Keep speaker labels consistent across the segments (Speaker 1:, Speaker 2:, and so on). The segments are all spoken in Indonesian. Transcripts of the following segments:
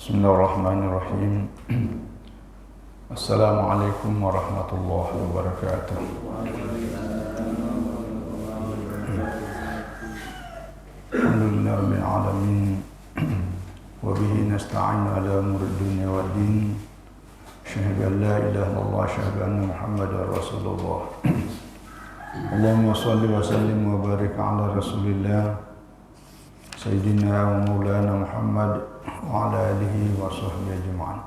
Speaker 1: Bismillahirrahmanirrahim. Assalamualaikum warahmatullahi wabarakatuh. Alhamdulillah rabbil alamin. Wa bihi nasta'in ala umuri dunya waddin. Asyhadu an la ilaha illallah, asyhadu anna Muhammadar Rasulullah. Allahumma shalli wa sallim wa barik ala Rasulillah Sayyidina wa Maulana Muhammad wa ala alihi wa sahbihi ajma'in.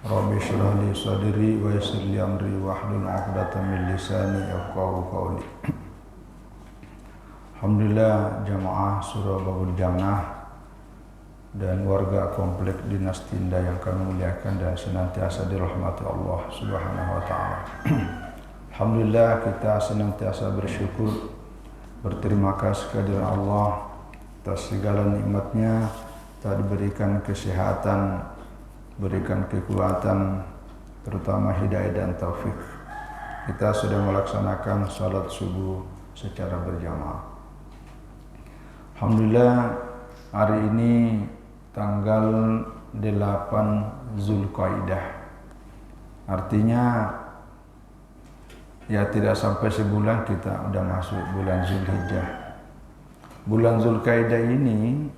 Speaker 1: Rabbi shrah li sadri wa yassir li amri wa hlul 'uqdatam min lisani yafqahu qawli. Alhamdulillah jamaah surah Babul Jannah dan warga komplek Dinas Tinda yang kami muliakan dan senantiasa dirahmati Allah Subhanahu wa taala. Alhamdulillah kita senantiasa bersyukur, berterima kasih kehadirat Allah atas segala nikmatnya, telah diberikan kesehatan, berikan kekuatan, terutama hidayah dan taufik. Kita sudah melaksanakan salat subuh secara berjamaah. Alhamdulillah hari ini tanggal 8 Zulqaidah. Artinya ya tidak sampai sebulan kita udah masuk bulan Zulhijjah. Bulan Zulqaidah ini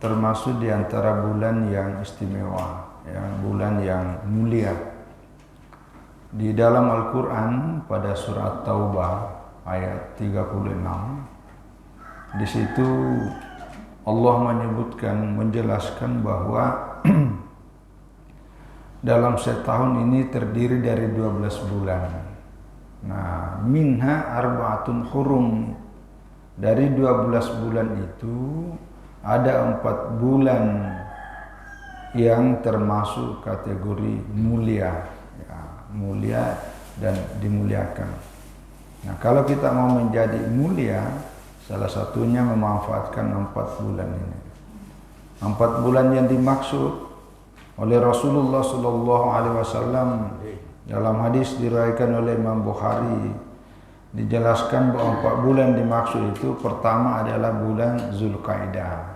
Speaker 1: termasuk di antara bulan yang istimewa, bulan yang mulia. Di dalam Al-Quran pada surat Taubah ayat 36, di situ Allah menyebutkan, menjelaskan bahwa dalam setahun ini terdiri dari 12 bulan. Nah, minha arba'atun hurum. Dari 12 bulan itu ada 4 bulan yang termasuk kategori mulia, mulia dan dimuliakan. Nah, kalau kita mau menjadi mulia, salah satunya memanfaatkan 4 bulan ini. 4 bulan yang dimaksud oleh Rasulullah SAW dalam hadis diriwayatkan oleh Imam Bukhari, dijelaskan bahwa 4 bulan dimaksud itu, pertama adalah bulan Zulqaidah,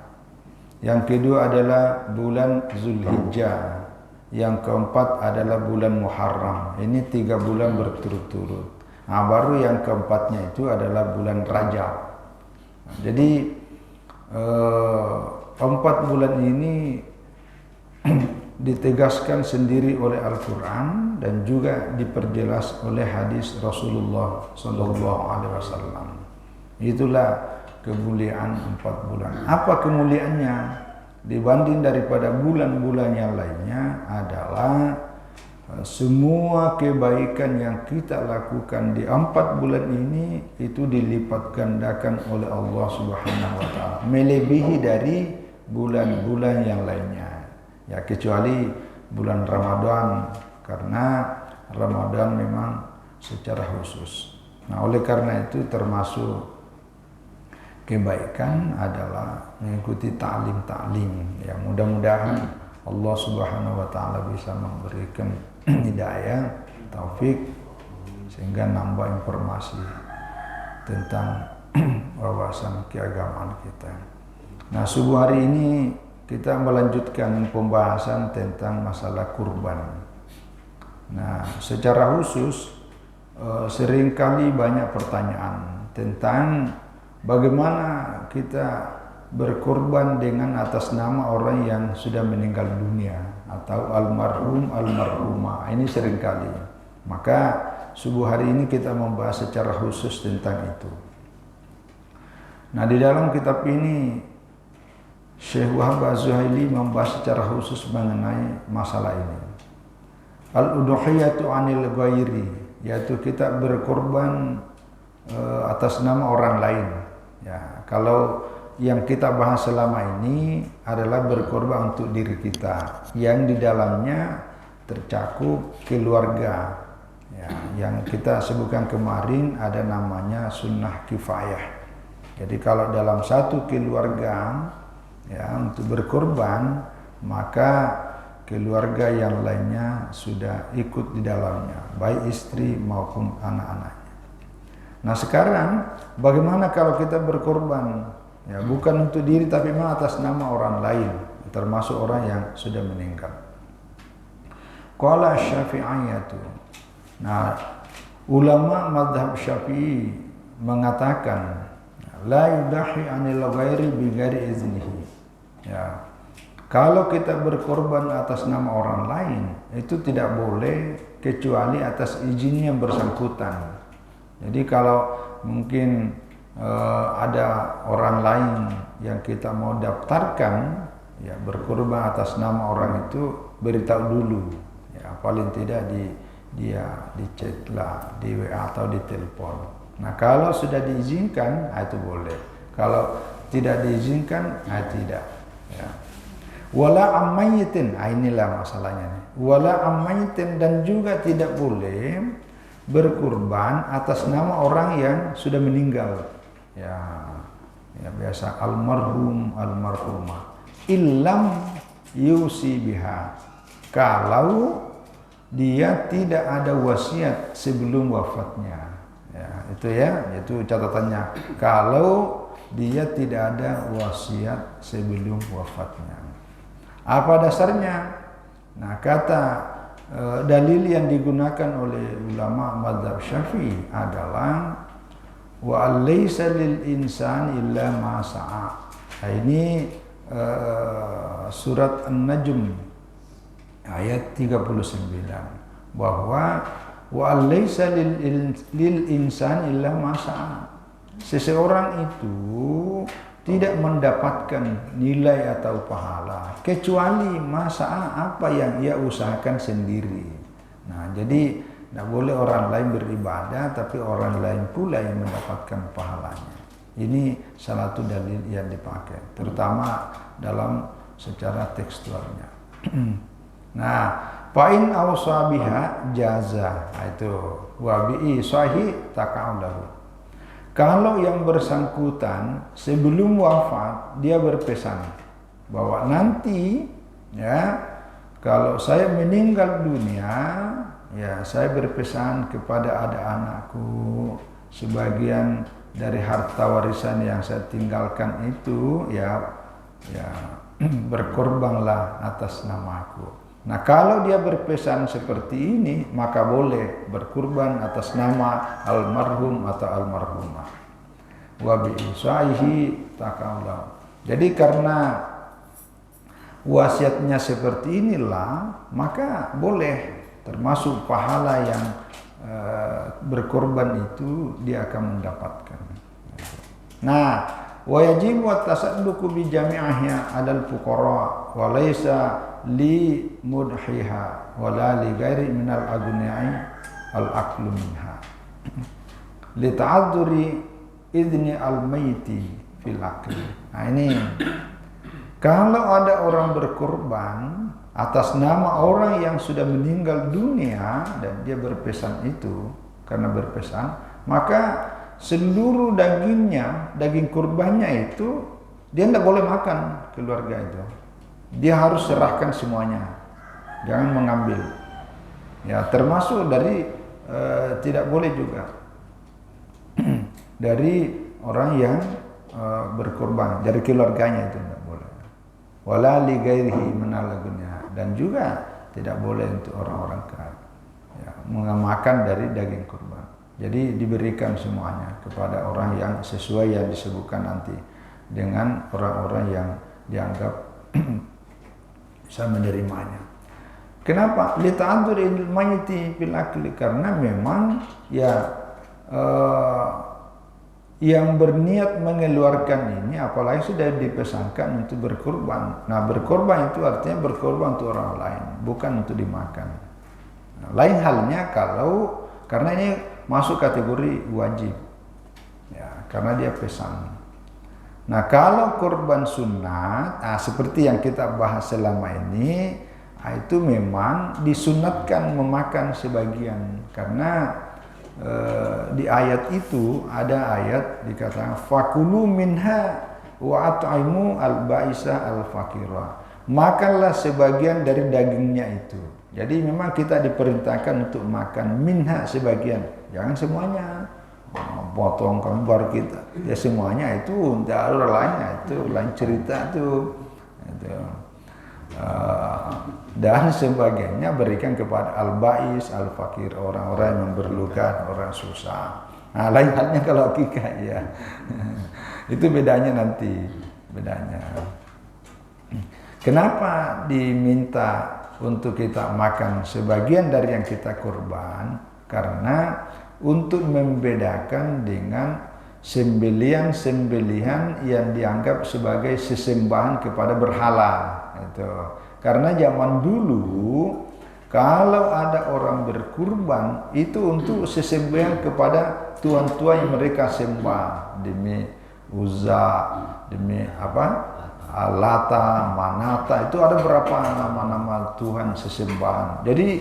Speaker 1: yang kedua adalah bulan Zulhijjah, yang keempat adalah bulan Muharram. Ini 3 bulan berturut-turut. Nah, baru yang keempatnya itu adalah bulan Rajab. Jadi 4 bulan ini ditegaskan sendiri oleh Al-Quran dan juga diperjelas oleh hadis Rasulullah SAW. Itulah kemuliaan 4 bulan. Apa kemuliaannya dibanding daripada bulan-bulan yang lainnya adalah semua kebaikan yang kita lakukan di 4 bulan ini itu dilipat gandakan oleh Allah Subhanahu wa taala, melebihi dari bulan-bulan yang lainnya. Ya, kecuali bulan Ramadan, karena Ramadan memang secara khusus. Nah, oleh karena itu termasuk kebaikan adalah mengikuti ta'lim. Ya, mudah-mudahan Allah Subhanahu wa taala bisa memberikan hidayah, taufik, sehingga nambah informasi tentang wawasan keagamaan kita. Nah, subuh hari ini kita melanjutkan pembahasan tentang masalah kurban. Nah, secara khusus seringkali banyak pertanyaan tentang bagaimana kita berkorban dengan atas nama orang yang sudah meninggal dunia atau almarhum, almarhumah. Ini seringkali. Maka subuh hari ini kita membahas secara khusus tentang itu. Nah, di dalam kitab ini Syekh Wahab Az-Zuhaili membahas secara khusus mengenai masalah ini. Al-udhiyatu 'anil ghairi, yaitu kita berkorban atas nama orang lain. Ya, kalau yang kita bahas selama ini adalah berkorban untuk diri kita, yang di dalamnya tercakup keluarga. Ya, yang kita sebutkan kemarin ada namanya sunnah kifayah. Jadi kalau dalam satu keluarga untuk berkorban, maka keluarga yang lainnya sudah ikut di dalamnya, baik istri maupun anak-anaknya. Nah, sekarang bagaimana kalau kita berkorban? Ya, bukan untuk diri tapi memang atas nama orang lain. termasuk orang yang sudah meninggal. Qala Syafi'iyatu. Nah, ulama mazhab Syafi'i mengatakan la yudahi 'anil ghairi bi ghairi iznihi. Ya. Kalau kita berkorban atas nama orang lain, itu tidak boleh kecuali atas izin yang bersangkutan. Jadi kalau mungkin ada orang lain yang kita mau daftarkan, ya berkorban atas nama orang itu, beritahu dulu. Ya, paling tidak dia di chat lah, di WA atau di telepon. Nah, kalau sudah diizinkan, itu boleh. Kalau tidak diizinkan, tidak. Ya. Wala ammayitin, inilah masalahnya. Wala ammayitin, dan juga tidak boleh berkurban atas nama orang yang sudah meninggal. Ya biasa almarhum, almarhumah. Illam yusi biha. Kalau dia tidak ada wasiat sebelum wafatnya. Itu catatannya. Kalau dia tidak ada wasiat sebelum wafatnya. Apa dasarnya? Nah, kata dalil yang digunakan oleh ulama mazhab Syafi'i adalah wa laysa lil insani illa ma sa'a. Nah, ini surat An-Najm ayat 39, bahwa wa laysa lil insani illa ma sa'a. Seseorang itu tidak mendapatkan nilai atau pahala kecuali masa apa yang ia usahakan sendiri. Nah, jadi tidak boleh orang lain beribadah tapi orang lain pula yang mendapatkan pahalanya. Ini salah satu dalil yang dipakai, terutama dalam secara tekstualnya. Nah, fa'in awsa biha jaza, itu wa bi sahih taka'ulahu. Kalau yang bersangkutan sebelum wafat dia berpesan bahwa nanti, ya, kalau saya meninggal dunia, ya saya berpesan kepada ada anakku sebagian dari harta warisan yang saya tinggalkan itu, ya berkorbanlah atas namaku. Nah, kalau dia berpesan seperti ini, maka boleh berkurban atas nama almarhum atau almarhumah. Wa bi isaihi takaulah. Jadi karena wasiatnya seperti inilah, maka boleh, termasuk pahala yang berkorban itu dia akan mendapatkan. Nah, wa yajibu at-tasadduqu bi jami'iha 'alal fuqara wa laysa li mudhiha wa la li ghairi minal aghniyai al-aqlu minha li ta'adzuri idni al-maiti fil aqli. Nah, ini kalau ada orang berkorban atas nama orang yang sudah meninggal dunia dan dia berpesan itu, karena berpesan, maka seluruh dagingnya, daging kurbannya itu dia tidak boleh makan keluarga itu. Dia harus serahkan semuanya, jangan mengambil. Ya, termasuk dari tidak boleh juga dari orang yang berkorban, dari keluarganya itu tidak boleh. Wala li ghairihi minal-agniya, dan juga tidak boleh untuk orang-orang kaya, ya, memakan dari daging kurban. Jadi diberikan semuanya kepada orang yang sesuai yang disebutkan nanti, dengan orang-orang yang dianggap bisa menerimanya. Kenapa? Li ta'adzuri mayyiti fil akli, karena memang yang berniat mengeluarkan ini, apalagi sudah dipesankan untuk berkorban. Nah, berkorban itu artinya berkorban untuk orang lain, bukan untuk dimakan. Nah, lain halnya kalau, karena ini masuk kategori wajib, ya, karena dia pesan. Nah, kalau korban sunat, seperti yang kita bahas selama ini, itu memang disunatkan memakan sebagian, karena di ayat itu ada ayat dikatakan fakulu minha wa at'imu al-ba'isa al-faqira. Makanlah sebagian dari dagingnya itu. Jadi memang kita diperintahkan untuk makan minha sebagian, jangan semuanya. Potong kembar kita, ya semuanya itu tidak ada lainnya, itu lain cerita tuh. Itu. Dan sebagainya berikan kepada al-ba'is, al-fakir, orang-orang yang memerlukan, orang susah. Nah, lain halnya kalau akikah ya. Itu bedanya nanti, bedanya. Kenapa diminta untuk kita makan sebagian dari yang kita kurban? Karena untuk membedakan dengan sembelihan-sembelihan yang dianggap sebagai sesembahan kepada berhala. Itu. Karena zaman dulu kalau ada orang berkurban itu untuk sesembelihan kepada tuan-tuan yang mereka sembah, demi Uzza, demi apa? Lata, Manata, itu ada berapa nama-nama Tuhan sesembahan. Jadi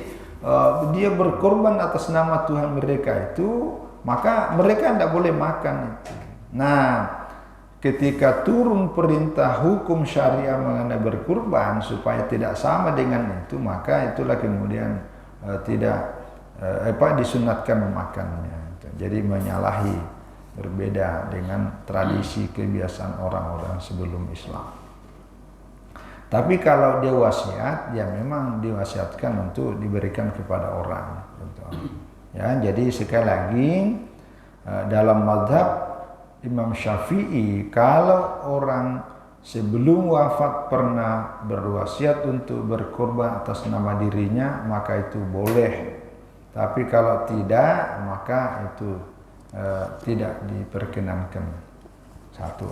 Speaker 1: dia berkorban atas nama Tuhan mereka itu, maka mereka tidak boleh makan itu. Nah, ketika turun perintah hukum syariah mengenai berkurban supaya tidak sama dengan itu, maka itulah kemudian tidak disunatkan memakannya. Jadi menyalahi, berbeda dengan tradisi kebiasaan orang-orang sebelum Islam. Tapi kalau dia wasiat, ya memang diwasiatkan untuk diberikan kepada orang. Gitu. Ya, jadi sekali lagi dalam mazhab Imam Syafi'i, kalau orang sebelum wafat pernah berwasiat untuk berkorban atas nama dirinya, maka itu boleh. Tapi kalau tidak, maka itu tidak diperkenankan. Satu.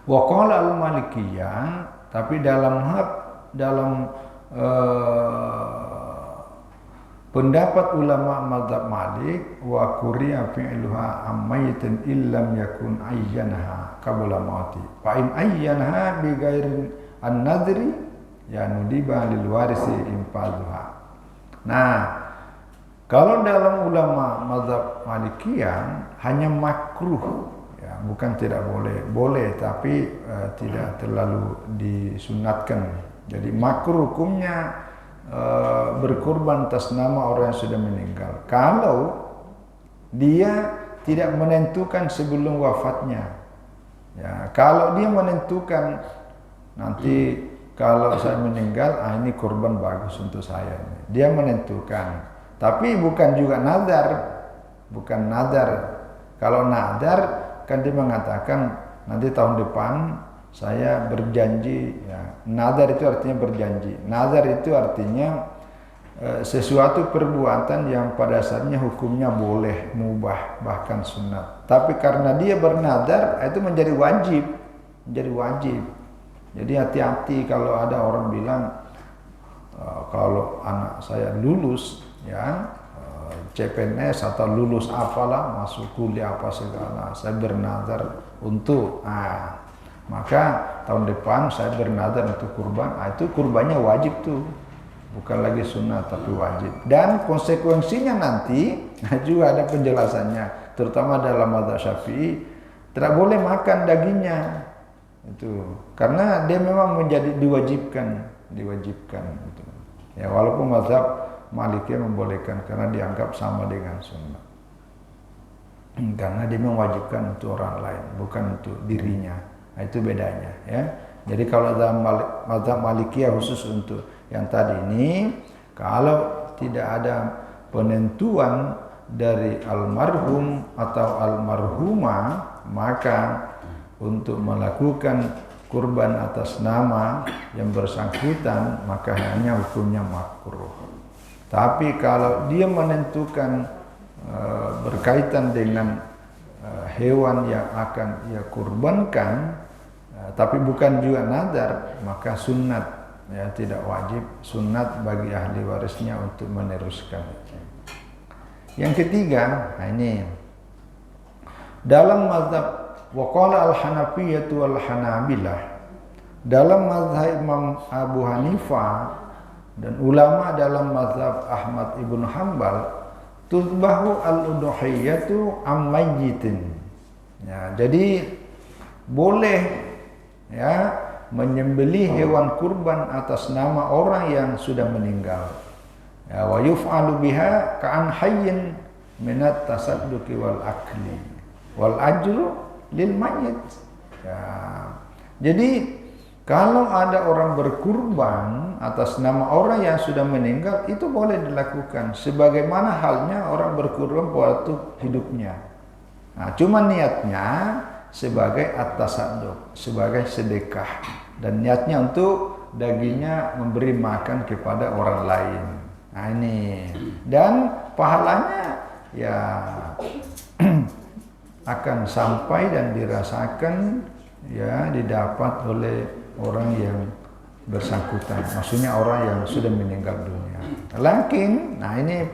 Speaker 1: Wa qala al-Malikiyah, tapi dalam pendapat ulama mazhab Malik, wa kuriya fi'luha ammayitin illam yakun ayyanaha qabla mauti. Fa in ayyanaha bi ghairi an-nadri ya nudiba lil warisi infaduha. Nah, kalau dalam ulama mazhab Malikiyah hanya makruh, ya, bukan tidak boleh, boleh tapi tidak terlalu disunatkan. Jadi makruh hukumnya berkorban atas nama orang yang sudah meninggal. Kalau dia tidak menentukan sebelum wafatnya, ya, kalau dia menentukan nanti kalau saya meninggal, ini korban bagus untuk saya. Dia menentukan, tapi bukan juga nadar, bukan nadar. Kalau nadar kan dia mengatakan nanti tahun depan saya berjanji, ya. Nadar itu artinya berjanji. Nadar itu artinya sesuatu perbuatan yang pada dasarnya hukumnya boleh, mubah, bahkan sunat. Tapi karena dia bernadar, itu menjadi wajib, menjadi wajib. Jadi hati-hati kalau ada orang bilang kalau anak saya lulus, ya, CPNS atau lulus apalah, masuk kuliah apa segala, saya bernadar untuk, maka tahun depan saya bernadar untuk kurban. Itu kurbannya wajib tuh, bukan lagi sunnah tapi wajib. Dan konsekuensinya nanti juga ada penjelasannya, terutama dalam mazhab Syafi'i tidak boleh makan dagingnya itu, karena dia memang menjadi diwajibkan itu. Ya, walaupun mazhab Malikiyah membolehkan karena dianggap sama dengan sunnah, karena dia mewajibkan untuk orang lain, bukan untuk dirinya. Nah, itu bedanya, ya. Jadi kalau dalam mazhab Malikiyah khusus untuk yang tadi ini, kalau tidak ada penentuan dari almarhum atau almarhumah, maka untuk melakukan kurban atas nama yang bersangkutan, maka hanya hukumnya makruh. Tapi kalau dia menentukan berkaitan dengan hewan yang akan ia kurbankan, tapi bukan juga nadar, maka sunat, ya, tidak wajib, sunat bagi ahli warisnya untuk meneruskan. Yang ketiga, ini dalam mazhab waqala al-Hanafiyyah wal Hanabilah, dalam mazhab Imam Abu Hanifah dan ulama dalam mazhab Ahmad ibn Hanbal, tudbahu al-udhuhiyyatu ammayyitin. Ya, jadi boleh, ya, menyembelih hewan kurban atas nama orang yang sudah meninggal. Ya, wa yuf'alu biha ka'an hayyin minat tasadduqi wal akli wal ajru lil mayyit. Ya, jadi Kalau ada orang berkurban atas nama orang yang sudah meninggal, itu boleh dilakukan. Sebagaimana halnya orang berkurban waktu hidupnya. Nah, cuma niatnya sebagai at-tasadduq, sebagai sedekah. Dan niatnya untuk dagingnya memberi makan kepada orang lain. Nah ini. Dan pahalanya ya akan sampai dan dirasakan, ya didapat oleh orang yang bersangkutan, maksudnya orang yang sudah meninggal dunia. Lakin, nah ini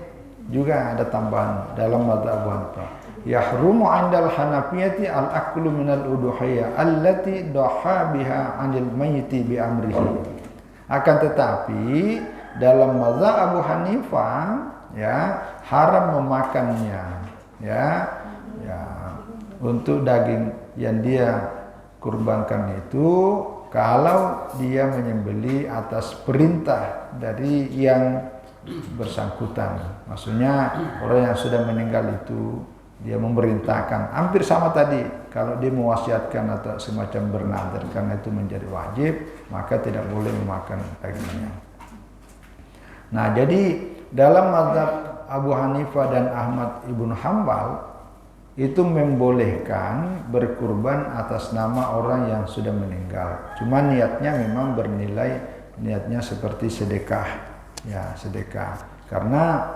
Speaker 1: juga ada tambahan dalam mazhab Hanafi. Yahrumu 'indal Hanafiyati al-aklu minal udhiyah allati dhaha biha 'anil mayyiti bi amrihi. Akan tetapi dalam mazhab Abu Hanifah ya haram memakannya, ya untuk daging yang dia kurbankan itu kalau dia menyembeli atas perintah dari yang bersangkutan. Maksudnya orang yang sudah meninggal itu dia memerintahkan, hampir sama tadi. Kalau dia mewasiatkan atau semacam bernadar karena itu menjadi wajib, maka tidak boleh memakan dagingnya. Nah, jadi dalam mazhab Abu Hanifah dan Ahmad ibn Hanbal itu membolehkan berkurban atas nama orang yang sudah meninggal. Cuma niatnya memang bernilai, niatnya seperti sedekah, ya sedekah. Karena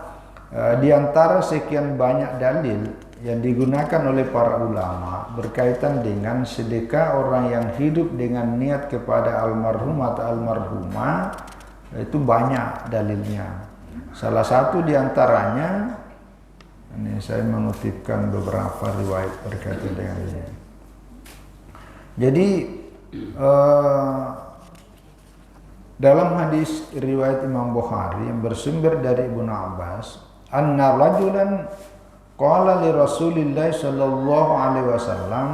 Speaker 1: di antara sekian banyak dalil yang digunakan oleh para ulama berkaitan dengan sedekah orang yang hidup dengan niat kepada almarhum atau almarhumah, itu banyak dalilnya. Salah satu di antaranya, ini saya mengutipkan beberapa riwayat berkaitan dengan ini. Jadi dalam hadis riwayat Imam Bukhari yang bersumber dari Ibnu Abbas, anna rajulan qala li Rasulillah sallallahu alaihi wasallam,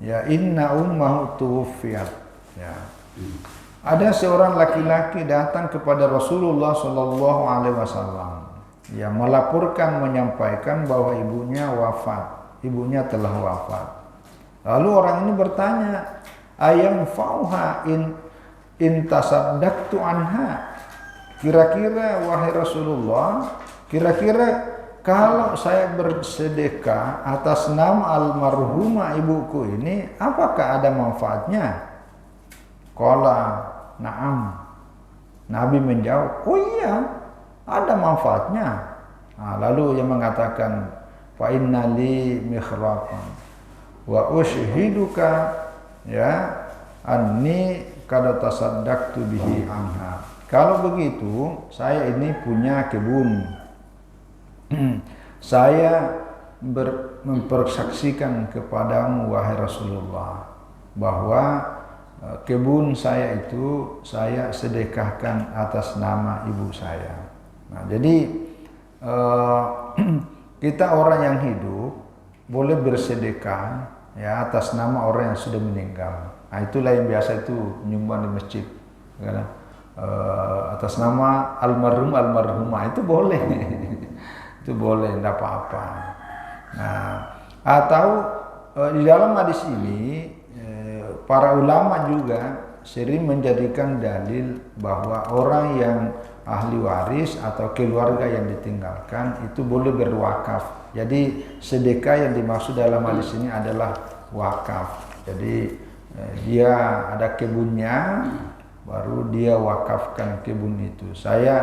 Speaker 1: ya inna ummahu tuwfiyat. Ya. Ada seorang laki-laki datang kepada Rasulullah sallallahu alaihi wasallam, ya melaporkan, menyampaikan bahwa ibunya wafat, ibunya telah wafat. Lalu orang ini bertanya, ayam fauha in tasaddaqtu anha. Kira-kira wahai Rasulullah, kira-kira kalau saya bersedekah atas nama almarhumah ibuku ini, apakah ada manfaatnya? Qala na'am. Nabi menjawab, oh iya, ada manfaatnya. Nah, lalu yang mengatakan, fa inna li mikhraqan wa ushhiduka ya anni qad tasaddaqtu bihi anha. Kalau begitu, saya ini punya kebun. Saya mempersaksikan kepadamu wahai Rasulullah bahwa kebun saya itu saya sedekahkan atas nama ibu saya. Nah, jadi kita orang yang hidup boleh bersedekah ya atas nama orang yang sudah meninggal. Nah, itulah yang biasa itu nyumbang di masjid, kan? Atas nama almarhum almarhumah itu boleh, itu boleh, tidak apa-apa. Nah, atau di dalam hadis ini para ulama juga sering menjadikan dalil bahwa orang yang ahli waris atau keluarga yang ditinggalkan itu boleh berwakaf. Jadi sedekah yang dimaksud dalam hadis ini adalah wakaf. Jadi dia ada kebunnya, baru dia wakafkan kebun itu. Saya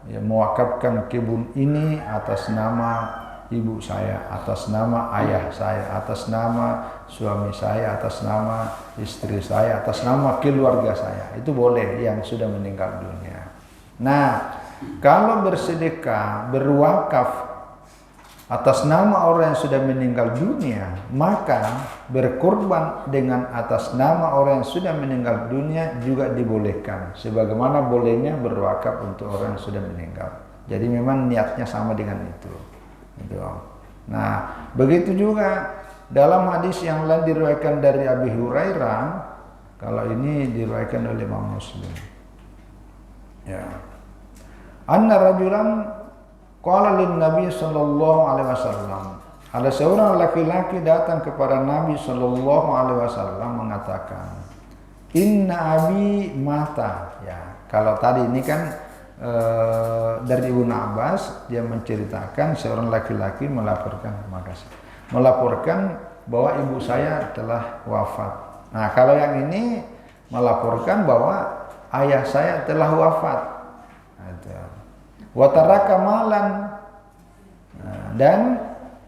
Speaker 1: mewakafkan kebun ini atas nama ibu saya, atas nama ayah saya, atas nama suami saya, atas nama istri saya, atas nama keluarga saya. Itu boleh yang sudah meninggal dunia. Nah, kalau bersedekah, berwakaf atas nama orang yang sudah meninggal dunia, maka berkorban dengan atas nama orang yang sudah meninggal dunia juga dibolehkan. Sebagaimana bolehnya berwakaf untuk orang yang sudah meninggal. Jadi memang niatnya sama dengan itu. Nah, begitu juga dalam hadis yang lain diriwayatkan dari Abi Hurairah, kalau ini diriwayatkan oleh Imam Muslim. Ya. Anna rajulan qala lin Nabi sallallahu alaihi wasallam. Ada seorang laki-laki datang kepada Nabi sallallahu alaihi wasallam mengatakan, inna abi mata. Ya, kalau tadi ini kan dari Ibnu Abbas, dia menceritakan seorang laki-laki melaporkan bahwa ibu saya telah wafat. Nah, kalau yang ini melaporkan bahwa ayah saya telah wafat. Wa taraka malan, dan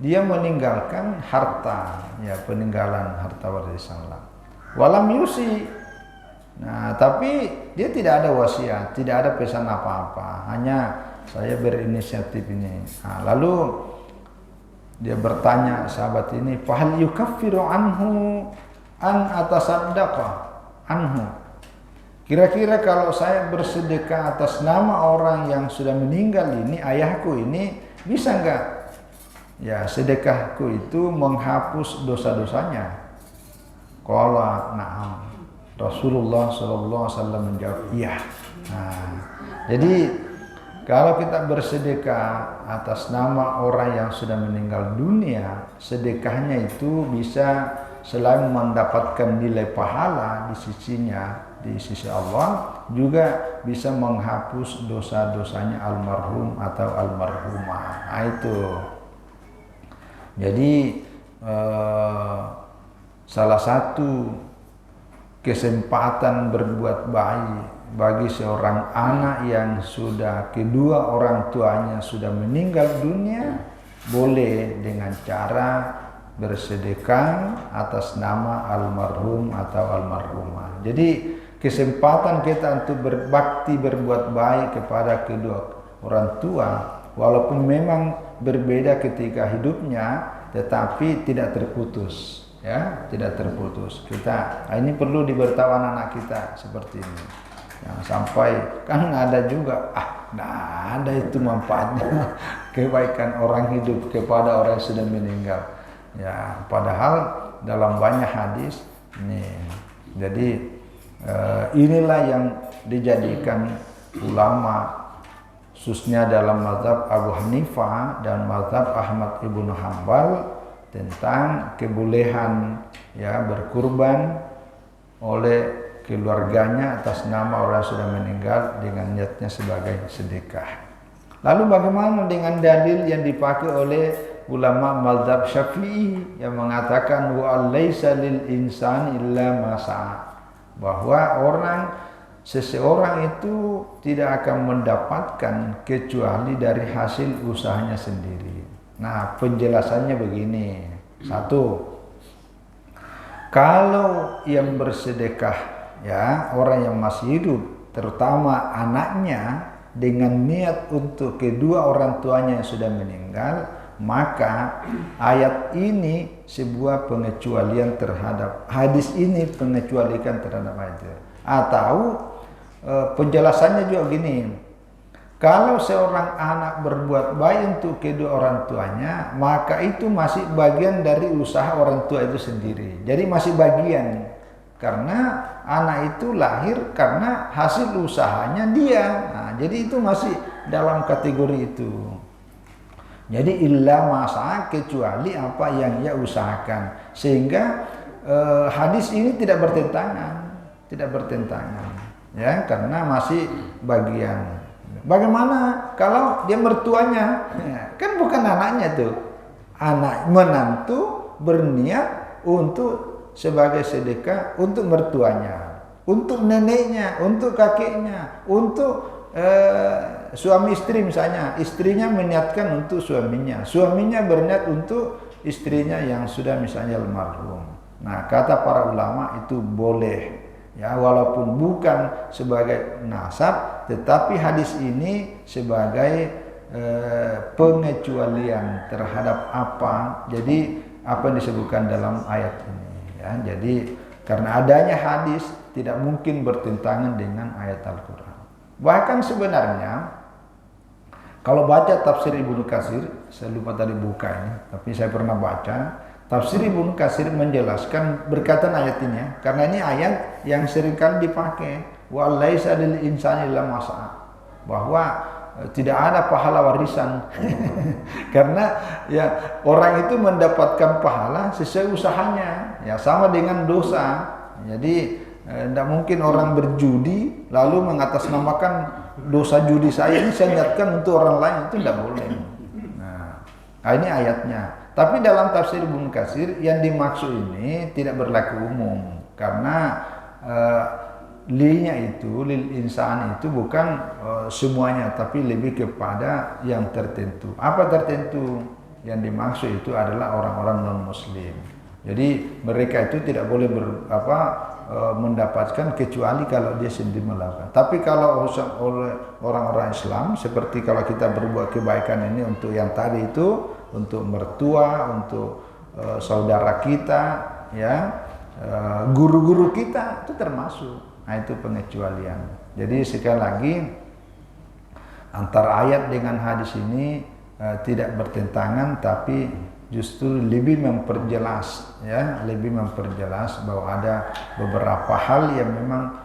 Speaker 1: dia meninggalkan harta, ya, peninggalan harta warisan. Walam yusi. Nah, tapi dia tidak ada wasiat, tidak ada pesan apa-apa, hanya saya berinisiatif ini. Nah, lalu dia bertanya sahabat ini, fahal yukaffiru anhu an atasaddaqa anhu. Kira-kira kalau saya bersedekah atas nama orang yang sudah meninggal ini, ayahku ini, bisa enggak? Ya, sedekahku itu menghapus dosa-dosanya. Qala na'am. Rasulullah SAW menjawab, iya. Nah, jadi kalau kita bersedekah atas nama orang yang sudah meninggal dunia, sedekahnya itu bisa selain mendapatkan nilai pahala di sisinya, di sisi Allah, juga bisa menghapus dosa-dosanya almarhum atau almarhumah. Nah, itu. Jadi salah satu kesempatan berbuat baik bagi seorang anak yang sudah kedua orang tuanya sudah meninggal dunia, boleh dengan cara bersedekah atas nama almarhum atau almarhumah. Jadi kesempatan kita untuk berbakti, berbuat baik kepada kedua orang tua, walaupun memang berbeda ketika hidupnya, tetapi tidak terputus. Ya, tidak terputus. Kita ini perlu diberitahu anak-anak kita seperti ini. Yang sampai kan ada juga nah ada itu manfaatnya kebaikan orang hidup kepada orang yang sudah meninggal. Ya, padahal dalam banyak hadis ini. Jadi inilah yang dijadikan ulama khususnya dalam mazhab Abu Hanifah dan mazhab Ahmad ibnu Hanbal tentang kebolehan, ya, berkurban oleh keluarganya atas nama orang yang sudah meninggal dengan niatnya sebagai sedekah. Lalu bagaimana dengan dalil yang dipakai oleh ulama mazhab Syafi'i yang mengatakan wa laisa lil insani illa ma sa'a, bahwa seseorang itu tidak akan mendapatkan kecuali dari hasil usahanya sendiri. Nah, penjelasannya begini. Satu, kalau yang bersedekah, ya, orang yang masih hidup, terutama anaknya, dengan niat untuk kedua orang tuanya yang sudah meninggal, maka ayat ini sebuah pengecualian terhadap hadis ini, pengecualian terhadap ayat itu. Atau penjelasannya juga gini. Kalau seorang anak berbuat baik untuk kedua orang tuanya, maka itu masih bagian dari usaha orang tua itu sendiri. Jadi masih bagian. Karena anak itu lahir karena hasil usahanya dia. Nah, jadi itu masih dalam kategori itu. Jadi illa masa, kecuali apa yang ia usahakan. Sehingga hadis ini tidak bertentangan. Tidak bertentangan. Ya, karena masih bagian. Bagaimana kalau dia mertuanya? Kan bukan anaknya tuh. Anak menantu berniat untuk sebagai sedekah untuk mertuanya, untuk neneknya, untuk kakeknya, untuk suami istri misalnya. Istrinya meniatkan untuk suaminya, suaminya berniat untuk istrinya yang sudah misalnya almarhum. Nah, kata para ulama itu boleh. Ya, walaupun bukan sebagai nasab, tetapi hadis ini sebagai pengecualian terhadap apa. Jadi apa yang disebutkan dalam ayat ini. Ya, jadi karena adanya hadis tidak mungkin bertentangan dengan ayat Al-Quran. Bahkan sebenarnya kalau baca tafsir Ibnu Katsir, saya lupa tadi buka ini, tapi saya pernah baca. Tafsir Ibnu Katsir menjelaskan berkaitan ayat ini, ya, karena ini ayat yang seringkali dipakai, wa laisa lil insani illa ma sa'a, bahwa tidak ada pahala warisan. Karena ya orang itu mendapatkan pahala sesuai usahanya, ya sama dengan dosa. Jadi tidak mungkin orang berjudi lalu mengatasnamakan dosa judi saya ini saya niatkan untuk orang lain, itu tidak boleh. Nah, ini ayatnya. Tapi dalam tafsir Ibnu Katsir yang dimaksud ini tidak berlaku umum karena lilnya itu, lil insan itu bukan semuanya, tapi lebih kepada yang tertentu. Apa tertentu? Yang dimaksud itu adalah orang-orang non-muslim. Jadi mereka itu tidak boleh mendapatkan kecuali kalau dia sendiri melakukan. Tapi kalau oleh orang-orang Islam, seperti kalau kita berbuat kebaikan ini untuk yang tadi itu, untuk mertua, untuk saudara kita, ya, guru-guru kita, itu termasuk. Nah, itu pengecualian. Jadi sekali lagi antara ayat dengan hadis ini tidak bertentangan, tapi justru lebih memperjelas, ya, lebih memperjelas bahwa ada beberapa hal yang memang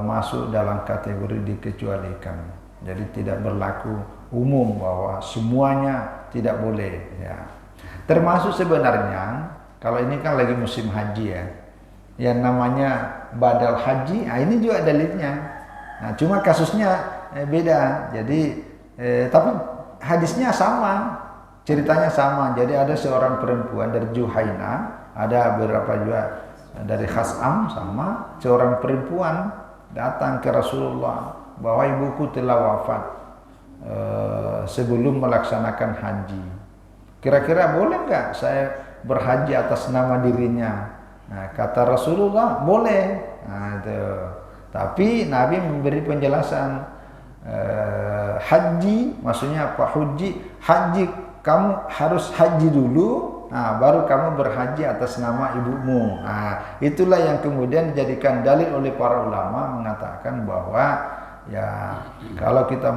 Speaker 1: masuk dalam kategori dikecualikan. Jadi tidak berlaku umum bahwa semuanya tidak boleh, ya. Termasuk sebenarnya kalau ini kan lagi musim haji, ya, yang namanya badal haji, nah ini juga dalilnya. Nah, cuma kasusnya beda. Jadi tapi hadisnya sama, ceritanya sama. Jadi ada seorang perempuan dari Juhaina, ada beberapa juga dari Khas'am, sama seorang perempuan datang ke Rasulullah bahwa ibuku telah wafat sebelum melaksanakan haji. Kira-kira boleh nggak saya berhaji atas nama dirinya? Nah, kata Rasulullah boleh. Nah, itu. Tapi Nabi memberi penjelasan. Haji maksudnya apa? Haji kamu harus haji dulu, nah, baru kamu berhaji atas nama ibumu. Nah, itulah yang kemudian dijadikan dalil oleh para ulama mengatakan bahwa ya kalau kita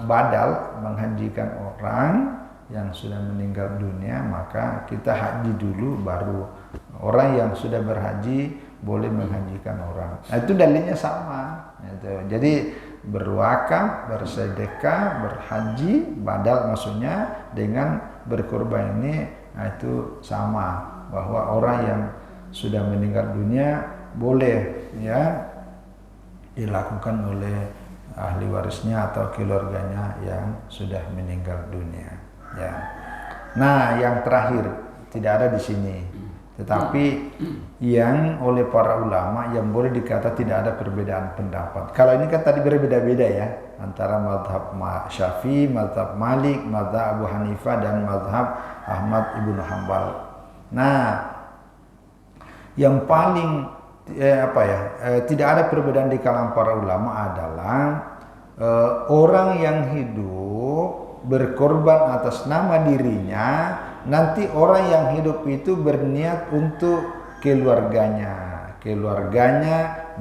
Speaker 1: badal menghajikan orang yang sudah meninggal dunia, maka kita haji dulu, baru orang yang sudah berhaji boleh menghajikan orang. Nah, itu dalilnya sama. Jadi berwakaf, bersedekah, berhaji, badal maksudnya dengan berkorban ini, nah itu sama, bahwa orang yang sudah meninggal dunia boleh, ya, dilakukan oleh ahli warisnya atau keluarganya yang sudah meninggal dunia, ya. Nah, yang terakhir tidak ada di sini, tetapi yang oleh para ulama yang boleh dikata tidak ada perbedaan pendapat. Kalau ini kan tadi berbeda-beda, ya, antara mazhab Syafi'i, mazhab Malik, mazhab Abu Hanifah, dan mazhab Ahmad ibnu Hanbal. Nah, yang paling tidak ada perbedaan di kalangan para ulama adalah orang yang hidup berkorban atas nama dirinya, nanti orang yang hidup itu berniat untuk keluarganya,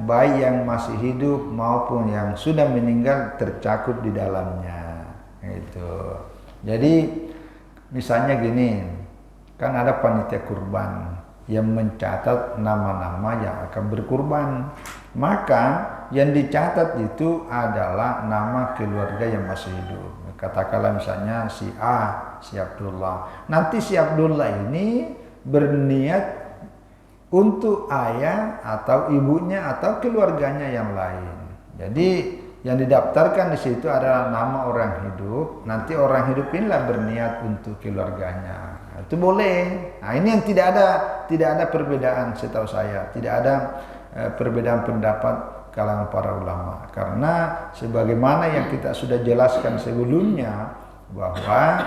Speaker 1: baik yang masih hidup maupun yang sudah meninggal tercakup di dalamnya. Itu. Jadi misalnya gini, kan ada panitia kurban yang mencatat nama-nama yang akan berkurban, maka yang dicatat itu adalah nama keluarga yang masih hidup. Katakanlah misalnya si A, si Abdullah. Nanti si Abdullah ini berniat untuk ayah atau ibunya atau keluarganya yang lain. Jadi yang didaftarkan di situ adalah nama orang hidup. Nanti orang hidup inilah berniat untuk keluarganya. Nah, itu boleh. Nah, ini yang tidak ada perbedaan setahu saya. Tidak ada perbedaan pendapat kalangan para ulama, karena sebagaimana yang kita sudah jelaskan sebelumnya bahwa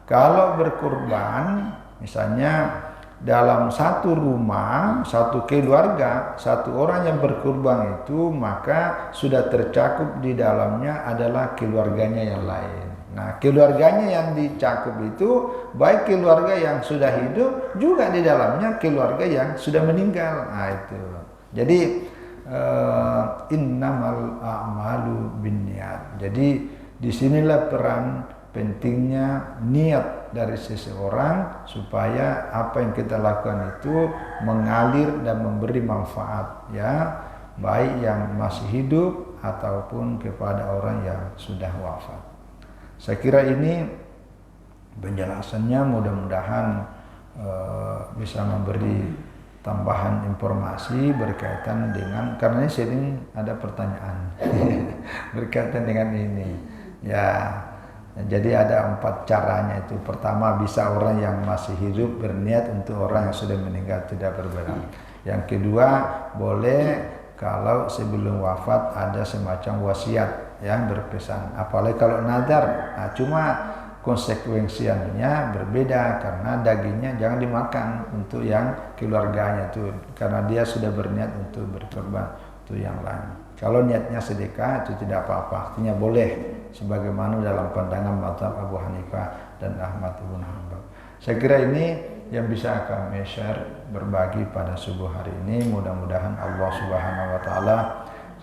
Speaker 1: kalau berkurban misalnya dalam satu rumah, satu keluarga, satu orang yang berkurban itu, maka sudah tercakup di dalamnya adalah keluarganya yang lain. Nah, keluarganya yang dicakup itu baik keluarga yang sudah hidup juga di dalamnya keluarga yang sudah meninggal. Nah, itu. Jadi innamal a'malu binniyat. Jadi disinilah peran pentingnya niat dari seseorang supaya apa yang kita lakukan itu mengalir dan memberi manfaat, ya, baik yang masih hidup ataupun kepada orang yang sudah wafat. Saya kira ini penjelasannya mudah-mudahan bisa memberi tambahan informasi berkaitan dengan, karena ini sering ada pertanyaan berkaitan dengan ini ya. Jadi ada 4 caranya itu. Pertama, bisa orang yang masih hidup berniat untuk orang yang sudah meninggal tidak berberat. Yang kedua, boleh kalau sebelum wafat ada semacam wasiat yang berpesan. Apalagi kalau nadar, nah, cuma konsekuensinya berbeda karena dagingnya jangan dimakan untuk yang keluarganya itu, karena dia sudah berniat untuk berkorban untuk yang lain. Kalau niatnya sedekah itu tidak apa-apa, artinya boleh sebagaimana dalam pandangan mazhab Abu Hanifah dan Ahmad bin Hanbal. Saya kira ini yang bisa kami share berbagi pada subuh hari ini. Mudah-mudahan Allah Subhanahu wa taala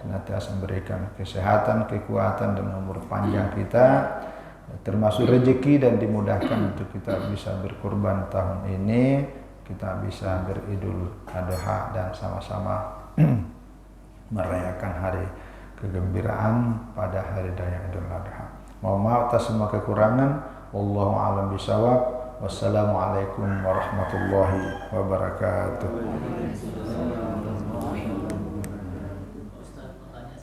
Speaker 1: senantiasa memberikan kesehatan, kekuatan dan umur panjang kita, termasuk rezeki, dan dimudahkan untuk kita bisa berkurban tahun ini, kita bisa beridul adha dan sama-sama merayakan hari kegembiraan pada hari raya Idul Adha. Mohon maaf atas semua kekurangan. Wallahu a'lam bishawab. Wassalamualaikum warahmatullahi wabarakatuh.